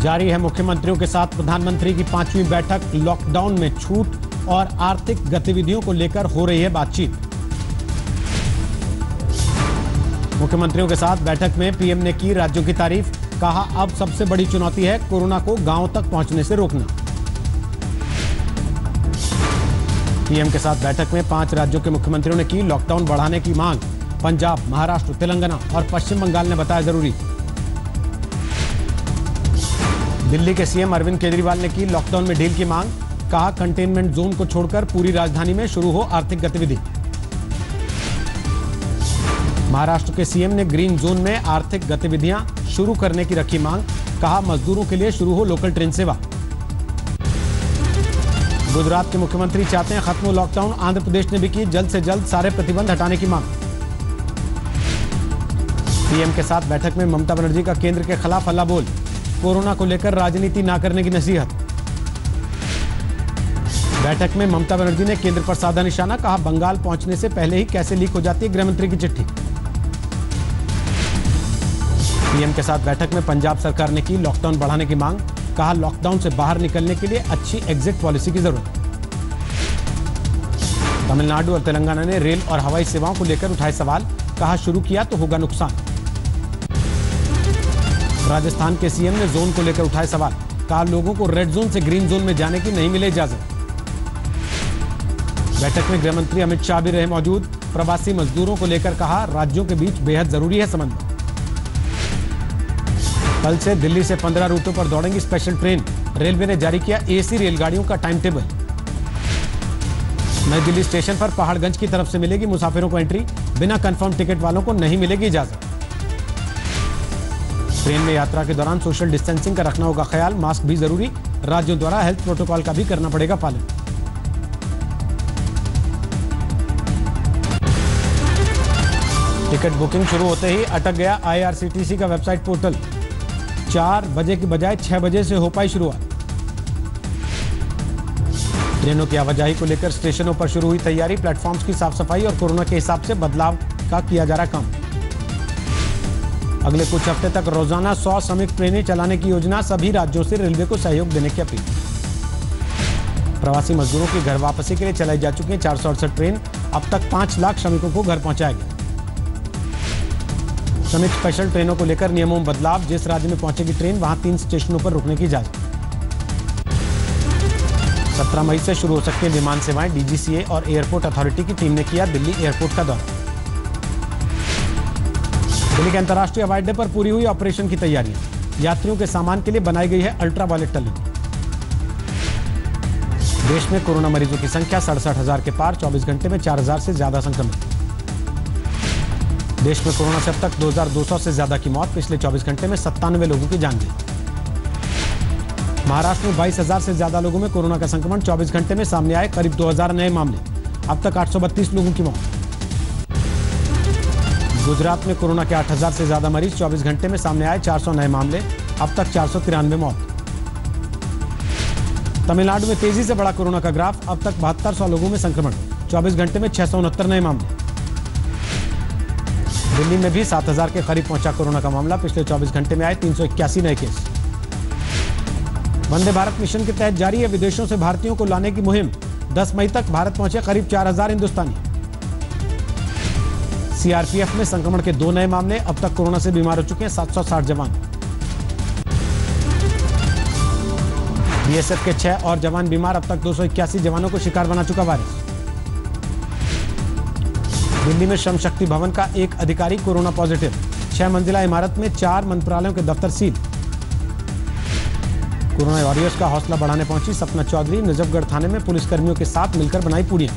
जारी है मुख्यमंत्रियों के साथ प्रधानमंत्री की 5वीं बैठक। लॉकडाउन में छूट और आर्थिक गतिविधियों को लेकर हो रही है बातचीत। मुख्यमंत्रियों के साथ बैठक में पीएम ने की राज्यों की तारीफ। कहा, अब सबसे बड़ी चुनौती है कोरोना को गांवों तक पहुंचने से रोकना। पीएम के साथ बैठक में 5 राज्यों के मुख्यमंत्रियों ने की लॉकडाउन बढ़ाने की मांग। पंजाब, महाराष्ट्र, तेलंगाना और पश्चिम बंगाल ने बताया जरूरी। दिल्ली के सीएम अरविंद केजरीवाल ने की लॉकडाउन में ढील की मांग। कहा, कंटेनमेंट जोन को छोड़कर पूरी राजधानी में शुरू हो आर्थिक गतिविधि। महाराष्ट्र के सीएम ने ग्रीन जोन में आर्थिक गतिविधियां शुरू करने की रखी मांग। कहा, मजदूरों के लिए शुरू हो लोकल ट्रेन सेवा। गुजरात के मुख्यमंत्री चाहते हैं खत्म हो लॉकडाउन। आंध्र प्रदेश ने भी की जल्द से जल्द सारे प्रतिबंध हटाने की मांग। पीएम के साथ बैठक में ममता बनर्जी का केंद्र के खिलाफ हल्ला बोल। कोरोना को लेकर राजनीति ना करने की नसीहत। बैठक में ममता बनर्जी ने केंद्र पर साधा निशाना। कहा, बंगाल पहुंचने से पहले ही कैसे लीक हो जाती है गृहमंत्री की चिट्ठी। पीएम के साथ बैठक में पंजाब सरकार ने की लॉकडाउन बढ़ाने की मांग। कहा, लॉकडाउन से बाहर निकलने के लिए अच्छी एग्जिट पॉलिसी की जरूरत। तमिलनाडु और तेलंगाना ने रेल और हवाई सेवाओं को लेकर उठाए सवाल। कहा, शुरू किया तो होगा नुकसान। राजस्थान के सीएम ने जोन को लेकर उठाए सवाल। कहा, लोगों को रेड जोन से ग्रीन जोन में जाने की नहीं मिले इजाजत। बैठक में गृहमंत्री अमित शाह भी रहे मौजूद। प्रवासी मजदूरों को लेकर कहा, राज्यों के बीच बेहद जरूरी है समन्वय। कल से दिल्ली से 15 रूटों पर दौड़ेंगी स्पेशल ट्रेन। रेलवे ने जारी किया एसी रेलगाड़ियों का टाइम टेबल। नई दिल्ली स्टेशन पर पहाड़गंज की तरफ से मिलेगी मुसाफिरों को एंट्री। बिना कंफर्म टिकट वालों को नहीं मिलेगी इजाजत। ट्रेन में यात्रा के दौरान सोशल डिस्टेंसिंग का रखना होगा ख्याल। मास्क भी जरूरी। राज्यों द्वारा हेल्थ प्रोटोकॉल का भी करना पड़ेगा पालन। टिकट बुकिंग शुरू होते ही अटक गया आईआरसीटीसी का वेबसाइट पोर्टल। 4 बजे की बजाय 6 बजे से हो पाई शुरुआत। ट्रेनों की आवाजाही को लेकर स्टेशनों पर शुरू हुई तैयारी। प्लेटफॉर्म्स की साफ सफाई और कोरोना के हिसाब से बदलाव का किया जा रहा काम। अगले कुछ हफ्ते तक रोजाना 100 श्रमिक ट्रेनें चलाने की योजना। सभी राज्यों से रेलवे को सहयोग देने की अपील। प्रवासी मजदूरों की घर वापसी के लिए चलाई जा चुकी हैं 468 ट्रेन। अब तक 5 लाख श्रमिकों को घर पहुंचाया गया। श्रमिक स्पेशल ट्रेनों को लेकर नियमों में बदलाव। जिस राज्य में पहुंचेगी ट्रेन वहां 3 स्टेशनों पर रुकने की इजाजत। 17 मई से शुरू हो सकती है विमान सेवाएं। डीजीसीए और एयरपोर्ट अथॉरिटी की टीम ने किया दिल्ली एयरपोर्ट का दौरा। दिल्ली के अंतर्राष्ट्रीय हवाई अड्डे पर पूरी हुई ऑपरेशन की तैयारियां। यात्रियों के सामान के लिए बनाई गई है अल्ट्रावायलेट टनल। देश में कोरोना मरीजों की संख्या 67,000 के पार। 24 घंटे में 4,000 से ज्यादा संक्रमित। देश में कोरोना से अब तक 2,200 से ज्यादा की मौत। पिछले 24 घंटे में 97 लोगों की जान गई। महाराष्ट्र में 22,000 से ज्यादा लोगों में कोरोना का संक्रमण। 24 घंटे में सामने आए करीब 2,000 नए मामले। अब तक 832 लोगों की मौत। गुजरात में कोरोना के 8,000 से ज्यादा मरीज। 24 घंटे में सामने आए 400 नए मामले। अब तक 493 मौत। तमिलनाडु में तेजी से बढ़ा कोरोना का ग्राफ। अब तक 7200 लोगों में संक्रमण। 24 घंटे में 669 नए मामले। दिल्ली में भी 7,000 के करीब पहुंचा कोरोना का मामला। पिछले 24 घंटे में आए 381 नए केस। वंदे भारत मिशन के तहत जारी है विदेशों से भारतीयों को लाने की मुहिम। 10 मई तक भारत पहुंचे करीब 4,000 हिंदुस्तानी। सीआरपीएफ में संक्रमण के 2 नए मामले। अब तक कोरोना से बीमार हो चुके हैं 760 जवान। बीएसएफ के 6 और जवान बीमार। अब तक 281 जवानों को शिकार बना चुका वायरस। दिल्ली में श्रम शक्ति भवन का एक अधिकारी कोरोना पॉजिटिव। 6 मंजिला इमारत में 4 मंत्रालयों के दफ्तर सील। कोरोना वॉरियर्स का हौसला बढ़ाने पहुंची सपना चौधरी। नजफगढ़ थाने में पुलिसकर्मियों के साथ मिलकर बनाई पूड़ियां।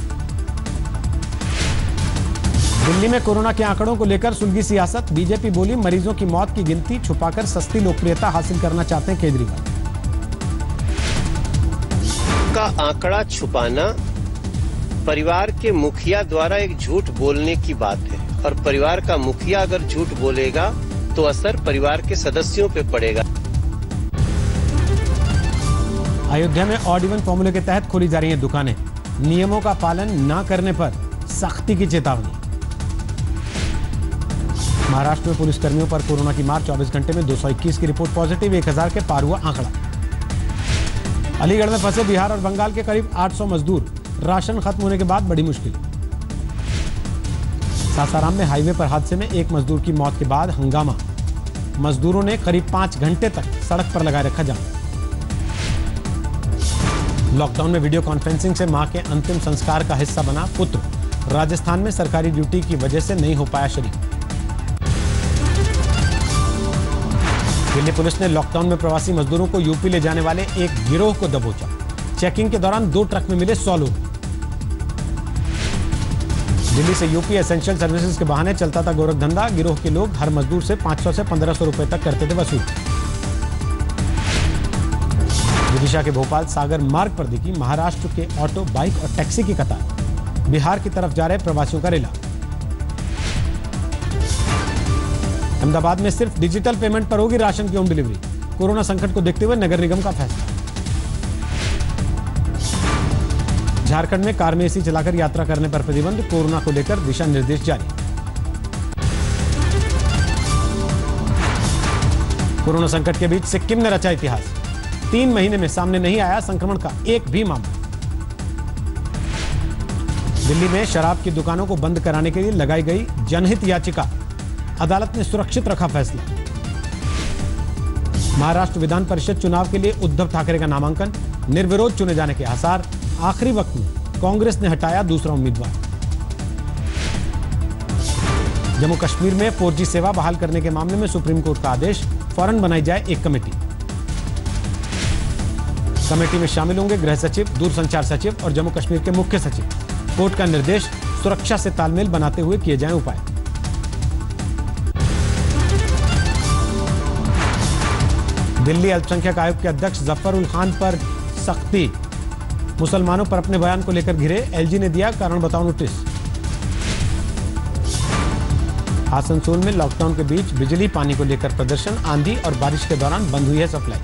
दिल्ली में कोरोना के आंकड़ों को लेकर सुलगी सियासत। बीजेपी बोली, मरीजों की मौत की गिनती छुपाकर सस्ती लोकप्रियता हासिल करना चाहते हैं केजरीवाल। का आंकड़ा छुपाना परिवार के मुखिया द्वारा एक झूठ बोलने की बात है, और परिवार का मुखिया अगर झूठ बोलेगा तो असर परिवार के सदस्यों पे पड़ेगा। अयोध्या में ऑड इवन फॉर्मूले के तहत खोली जा रही हैं दुकानें। नियमों का पालन न करने पर सख्ती की चेतावनी। महाराष्ट्र में पुलिसकर्मियों पर कोरोना की मार, 24 घंटे में 221 की रिपोर्ट पॉजिटिव, 1000 के पार हुआ आंकड़ा। अलीगढ़ में फंसे बिहार और बंगाल के करीब 800 मजदूर, राशन खत्म होने के बाद बड़ी मुश्किल। सासाराम में हाईवे पर हादसे में एक मजदूर की मौत के बाद हंगामा, मजदूरों ने करीब 5 घंटे तक सड़क पर लगाए रखा जाम। लॉकडाउन में वीडियो कॉन्फ्रेंसिंग से मां के अंतिम संस्कार का हिस्सा बना पुत्र, राजस्थान में सरकारी ड्यूटी की वजह से नहीं हो पाया शरीक। दिल्ली पुलिस ने लॉकडाउन में प्रवासी मजदूरों को यूपी ले जाने वाले एक गिरोह को दबोचा। चेकिंग के दौरान 2 ट्रक में मिले 100 लोग। दिल्ली से यूपी एसेंशियल सर्विसेज के बहाने चलता था गोरखधंधा। गिरोह के लोग हर मजदूर से 500 से 1500 रुपए तक करते थे वसूल। विदिशा के भोपाल सागर मार्ग पर दिखी महाराष्ट्र के ऑटो, बाइक और टैक्सी की कतार। बिहार की तरफ जा रहे प्रवासियों का रेला। अहमदाबाद में सिर्फ डिजिटल पेमेंट पर होगी राशन की होम डिलीवरी। कोरोना संकट को देखते हुए नगर निगम का फैसला। झारखंड में कार में एसी चलाकर यात्रा करने पर प्रतिबंध, कोरोना को लेकर दिशा निर्देश जारी। कोरोना संकट के बीच सिक्किम ने रचा इतिहास। 3 महीने में सामने नहीं आया संक्रमण का एक भी मामला। दिल्ली में शराब की दुकानों को बंद कराने के लिए लगाई गई जनहित याचिका, अदालत ने सुरक्षित रखा फैसला। महाराष्ट्र विधान परिषद चुनाव के लिए उद्धव ठाकरे का नामांकन, निर्विरोध चुने जाने के आसार। आखिरी वक्त में कांग्रेस ने हटाया दूसरा उम्मीदवार। जम्मू कश्मीर में 4G सेवा बहाल करने के मामले में सुप्रीम कोर्ट का आदेश, फौरन बनाई जाए एक कमेटी। कमेटी में शामिल होंगे गृह सचिव, दूरसंचार सचिव और जम्मू कश्मीर के मुख्य सचिव। कोर्ट का निर्देश, सुरक्षा से तालमेल बनाते हुए किए जाएं उपाय। दिल्ली अल्पसंख्यक आयोग के अध्यक्ष जफर उल खान पर सख्ती, मुसलमानों पर अपने बयान को लेकर घिरे, एलजी ने दिया कारण बताओ नोटिस। आसनसोल में लॉकडाउन के बीच बिजली पानी को लेकर प्रदर्शन, आंधी और बारिश के दौरान बंद हुई है सप्लाई।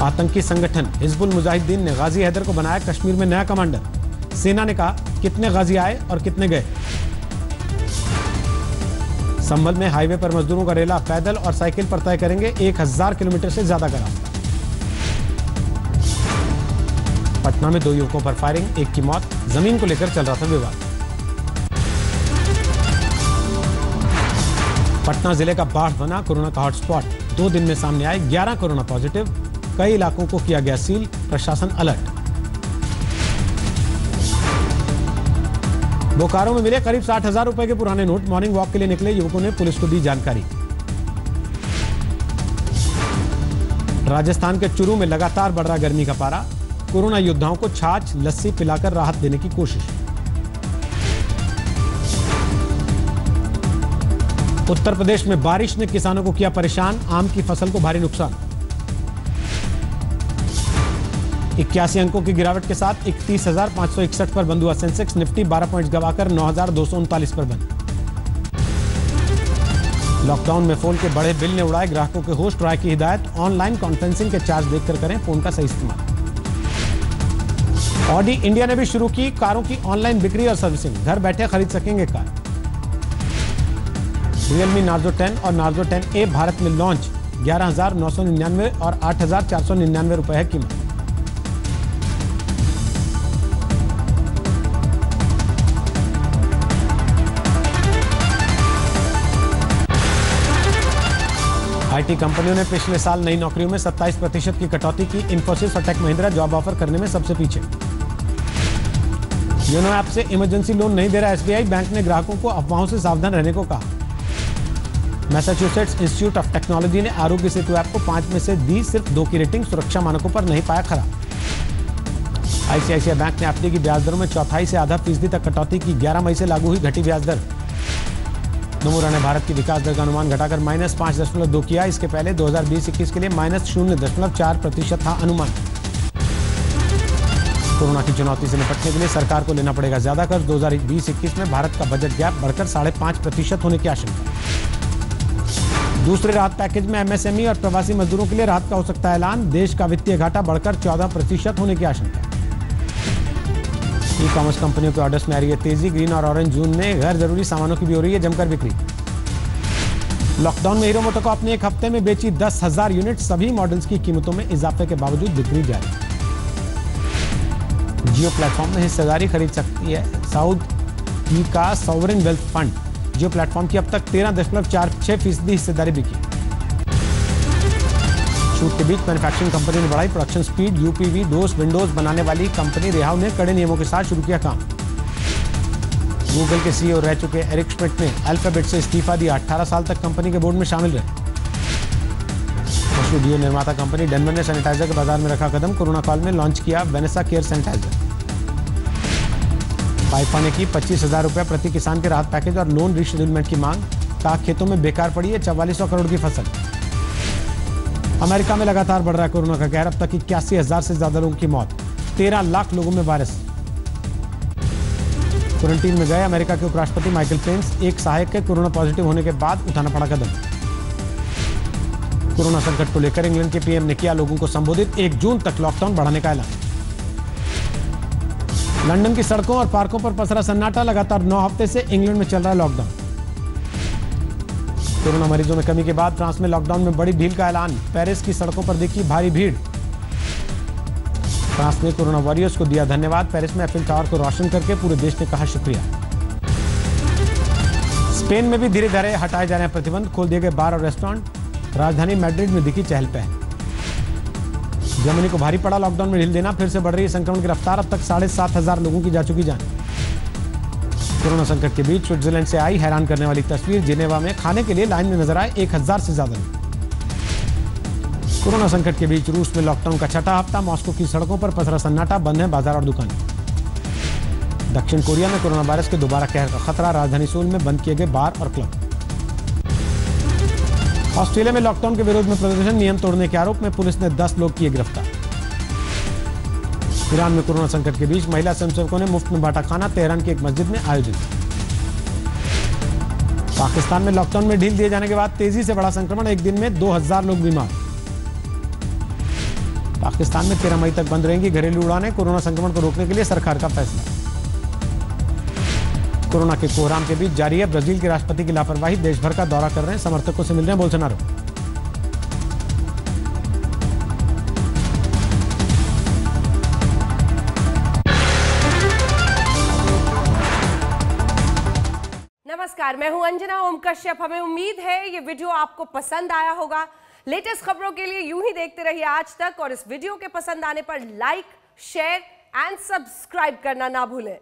आतंकी संगठन हिजबुल मुजाहिदीन ने गाजी हैदर को बनाया कश्मीर में नया कमांडर। सेना ने कहा कितने गाजी आए और कितने गए। संभल में हाईवे पर मजदूरों का रेला, पैदल और साइकिल पर तय करेंगे 1000 किलोमीटर से ज्यादा का रास्ता। पटना में 2 युवकों पर फायरिंग, एक की मौत, जमीन को लेकर चल रहा था विवाद। पटना जिले का बाढ़ बना कोरोना का हॉटस्पॉट, 2 दिन में सामने आए 11 कोरोना पॉजिटिव, कई इलाकों को किया गया सील, प्रशासन अलर्ट। बोकारो में मिले करीब 60,000 रुपए के पुराने नोट, मॉर्निंग वॉक के लिए निकले युवकों ने पुलिस को दी जानकारी। राजस्थान के चुरू में लगातार बढ़ रहा गर्मी का पारा, कोरोना योद्धाओं को छाछ लस्सी पिलाकर राहत देने की कोशिश। उत्तर प्रदेश में बारिश ने किसानों को किया परेशान, आम की फसल को भारी नुकसान। 81 अंकों की गिरावट के साथ 31,561 पर बंद हुआ सेंसेक्स, निफ्टी 12 पॉइंट्स गवाकर 9,239 पर बंद। लॉकडाउन में फोन के बड़े बिल ने उड़ाए ग्राहकों के होश, ट्राई की हिदायत, ऑनलाइन कॉन्फ्रेंसिंग के चार्ज देखकर करें फोन का सही इस्तेमाल। ऑडी इंडिया ने भी शुरू की कारों की ऑनलाइन बिक्री और सर्विसिंग, घर बैठे खरीद सकेंगे कार। रियलमी नार्जो 10 और नार्जो 10A भारत में लॉन्च, 11,999 और 8,499 रुपए है कीमत। आईटी कंपनियों ने पिछले साल नई नौकरियों में 27% की कटौती की, इंफोसिस और टेक महिंद्रा जॉब ऑफर करने में सबसे पीछे। योनो ऐप से इमरजेंसी लोन नहीं दे रहा एसबीआई, बैंक ने ग्राहकों को अफवाहों से सावधान रहने को कहा। मैसाचुसेट्स इंस्टीट्यूट ऑफ टेक्नोलॉजी ने आरोग्य सेतु ऐप को 5 में से दी सिर्फ 2 की रेटिंग, सुरक्षा मानकों पर नहीं पाया खरा। आईसीआईसीआई बैंक ने एफडी की ब्याज दरों में 1/4 से आधा फीसदी तक कटौती की, 11 मई से लागू हुई घटी ब्याज दर। नोमुरा ने भारत की विकास दर का अनुमान घटाकर -5.2 किया, इसके पहले 2020-21 के लिए -0.4% था अनुमान। कोरोना की चुनौती से निपटने के लिए सरकार को लेना पड़ेगा ज्यादा कर्ज, 2020-21 में भारत का बजट गैप बढ़कर 5.5% होने की आशंका। दूसरे राहत पैकेज में एमएसएमई और प्रवासी मजदूरों के लिए राहत का हो सकता है ऐलान, देश का वित्तीय घाटा बढ़कर 14% होने की आशंका। ई कॉमर्स कंपनियों के ऑर्डर्स में आ रही है तेजी। ग्रीन और ऑरेंज जोन में गैर जरूरी सामानों की भी हो रही है जमकर बिक्री। लॉकडाउन में हीरो मोटोकॉर्प ने एक हफ्ते में बेची 10,000 यूनिट। सभी मॉडल्स की कीमतों में इजाफे के बावजूद बिक्री जारी। जियो प्लेटफॉर्म में हिस्सेदारी खरीद सकती है साउथ का सॉवरेन वेल्थ फंड। जियो प्लेटफॉर्म की अब तक 13.46% हिस्सेदारी बिकी। छूट के बीच मैन्युफैक्चरिंग कंपनी ने बढ़ाई प्रोडक्शन स्पीड। यूपीवी डोस विंडोज बनाने वाली कंपनी रेहाव ने कड़े नियमों के साथ शुरू किया काम। गूगल के सीईओ रह चुके एरिक श्मिड्ट ने अल्फाबेट से इस्तीफा दिया। 18 साल तक कंपनी के बोर्ड में शामिल रहे। मशहूर निर्माता कंपनी डेनवर ने सैनिटाइजर के बाजार में रखा कदम। कोरोना काल में लॉन्च किया वेनेसा केयर सैनिटाइजर। पाइपा ने की 25,000 रुपये प्रति किसान के राहत पैकेज और लोन रीशेड्यूलमेंट की मांग। कहा खेतों में बेकार पड़ी है 4400 करोड़ की फसल। अमेरिका में लगातार बढ़ रहा है कोरोना का कहर। अब तक 81,000 से ज्यादा लोगों की मौत। 13 लाख लोगों में वायरस। क्वारंटीन में गए अमेरिका के उपराष्ट्रपति माइकल पेंस। एक सहायक के कोरोना पॉजिटिव होने के बाद उठाना पड़ा कदम। कोरोना संकट को लेकर इंग्लैंड के पीएम ने किया लोगों को संबोधित। 1 जून तक लॉकडाउन बढ़ाने का ऐलान। लंदन की सड़कों और पार्कों पर पसरा सन्नाटा। लगातार 9 हफ्ते से इंग्लैंड में चल रहा है लॉकडाउन। कोरोना मरीजों में कमी के बाद फ्रांस में लॉकडाउन में बड़ी ढील का ऐलान। पेरिस की सड़कों पर दिखी भारी भीड़। फ्रांस ने कोरोना वॉरियर्स को दिया धन्यवाद। पेरिस में एफिल टावर को रोशन करके पूरे देश ने कहा शुक्रिया। स्पेन में भी धीरे धीरे हटाए जा रहे हैं प्रतिबंध। खोल दिए गए बार और रेस्टोरेंट। राजधानी मैड्रिड में दिखी चहल पहल। जर्मनी को भारी पड़ा लॉकडाउन में ढील देना। फिर से बढ़ रही है संक्रमण की रफ्तार। अब तक 7,500 लोगों की जा चुकी जान। कोरोना संकट के बीच स्विट्जरलैंड से आई हैरान करने वाली तस्वीर। जिनेवा में खाने के लिए लाइन में नजर आए 1,000 से ज्यादा लोग। कोरोना संकट के बीच रूस में लॉकडाउन का छठा हफ्ता। मॉस्को की सड़कों पर पसरा सन्नाटा। बंद है बाजार और दुकान। दक्षिण कोरिया में कोरोना वायरस के दोबारा कहर का खतरा। राजधानी सोल में बंद किए गए बार और क्लब। ऑस्ट्रेलिया में लॉकडाउन के विरोध में प्रदर्शन। नियम तोड़ने के आरोप में पुलिस ने 10 लोग किए गिरफ्तार। ईरान में कोरोना संकट के बीच महिला स्वयंसेवकों ने मुफ्त में बांटा खाना। तेहरान की एक मस्जिद में आयोजित। पाकिस्तान में लॉकडाउन में ढील दिए जाने के बाद तेजी से बढ़ा संक्रमण। एक दिन में 2,000 लोग बीमार। पाकिस्तान में 13 मई तक बंद रहेंगी घरेलू उड़ानें। कोरोना संक्रमण को रोकने के लिए सरकार का फैसला। कोरोना के कोहराम के बीच जारी है ब्राजील के राष्ट्रपति की लापरवाही। देश भर का दौरा कर रहे हैं। समर्थकों से मिल रहे हैं बोल्सोनारो। नमस्कार, मैं हूं अंजना ओम कश्यप। हमें उम्मीद है ये वीडियो आपको पसंद आया होगा। लेटेस्ट खबरों के लिए यूं ही देखते रहिए आज तक और इस वीडियो के पसंद आने पर लाइक, शेयर एंड सब्सक्राइब करना ना भूलें।